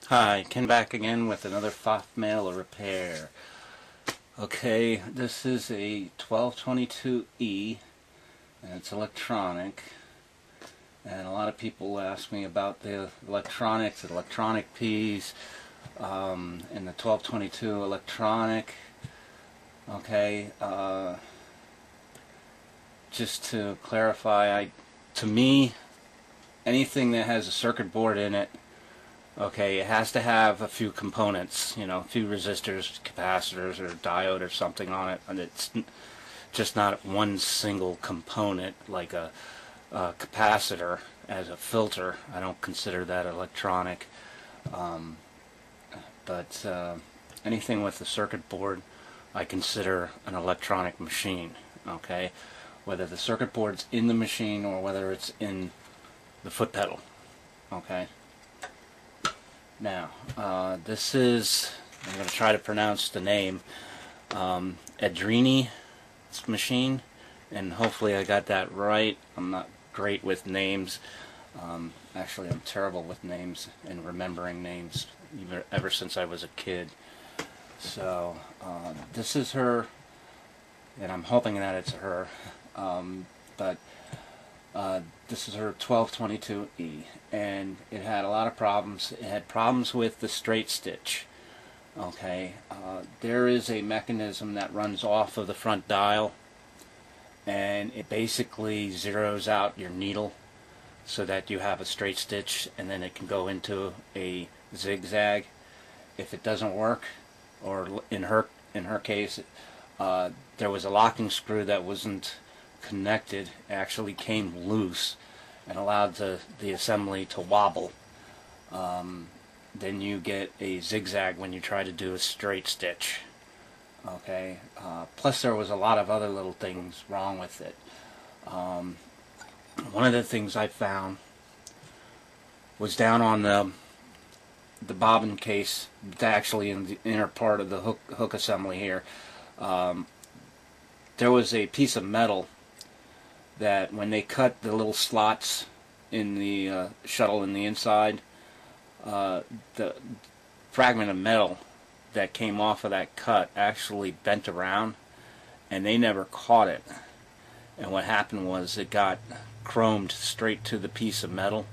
Hi, Ken back again with another Pfaff mail repair. Okay, this is a 1222E and it's electronic, and a lot of people ask me about the electronics, the electronic P's, and the 1222 electronic. Okay, just to clarify, to me, anything that has a circuit board in it, okay, it has to have a few components, a few resistors, capacitors, or diode or something on it, and it's just not one single component like a capacitor as a filter. I don't consider that electronic, but anything with the circuit board I consider an electronic machine, okay, whether the circuit board's in the machine or whether it's in the foot pedal, okay. Now, this is, I'm going to try to pronounce the name, Adrienne machine, and hopefully I got that right. I'm not great with names. Actually, I'm terrible with names and remembering names, ever since I was a kid. So, this is her, and I'm hoping that it's her, but this is her 1222E, and it had a lot of problems. It had problems with the straight stitch. Okay, there is a mechanism that runs off of the front dial, and it basically zeroes out your needle so that you have a straight stitch, and then it can go into a zigzag. If it doesn't work, or in her case, there was a locking screw that wasn't connected, actually came loose and allowed the assembly to wobble. Then you get a zigzag when you try to do a straight stitch. Okay. Plus there was a lot of other little things wrong with it. One of the things I found was down on the bobbin case, actually in the inner part of the hook assembly here. There was a piece of metal that when they cut the little slots in the shuttle in the inside, the fragment of metal that came off of that cut actually bent around, and they never caught it. And what happened was it got chromed straight to the piece of metal,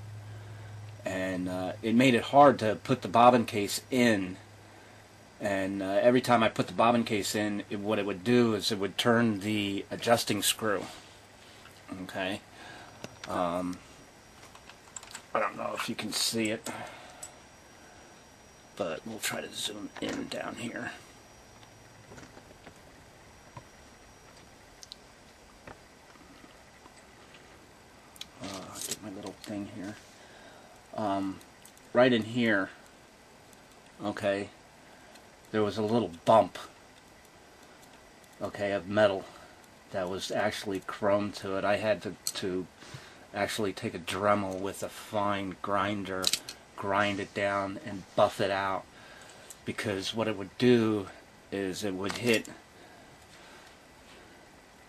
and it made it hard to put the bobbin case in. And every time I put the bobbin case in, what it would do is it would turn the adjusting screw. Okay. I don't know if you can see it, but we'll try to zoom in down here. Get my little thing here. Right in here, okay, there was a little bump, okay, of metal that was actually chromed to it. I had to actually take a Dremel with a fine grinder, grind it down and buff it out, because what it would do is it would hit,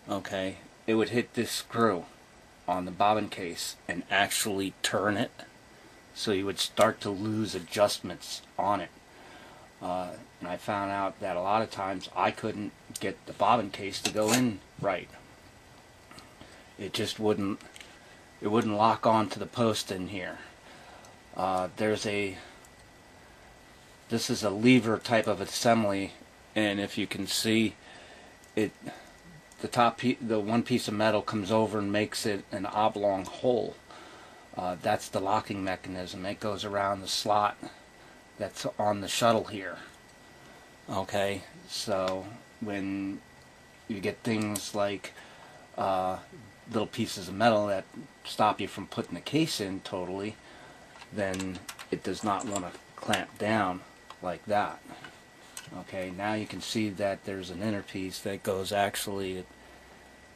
okay, it would hit this screw on the bobbin case and actually turn it, so you would start to lose adjustments on it. And I found out that a lot of times I couldn't get the bobbin case to go in right. It just wouldn't lock on to the post in here. This is a lever type of assembly, and if you can see it, the one piece of metal comes over and makes it an oblong hole. That's the locking mechanism. It goes around the slot that's on the shuttle here. Okay, so when you get things like little pieces of metal that stop you from putting the case in totally, then it does not want to clamp down like that. Okay, now you can see that there's an inner piece that goes, actually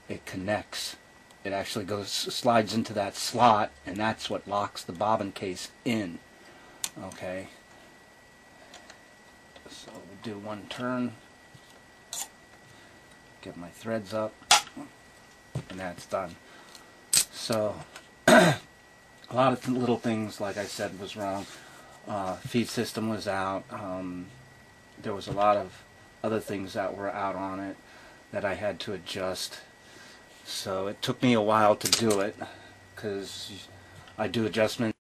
it connects. It actually slides into that slot, and that's what locks the bobbin case in. Okay, so we'll do one turn, get my threads up, and that's done. So a lot of little things, like I said, was wrong. feed system was out. There was a lot of other things that were out on it that I had to adjust. So it took me a while to do it, because I do adjustments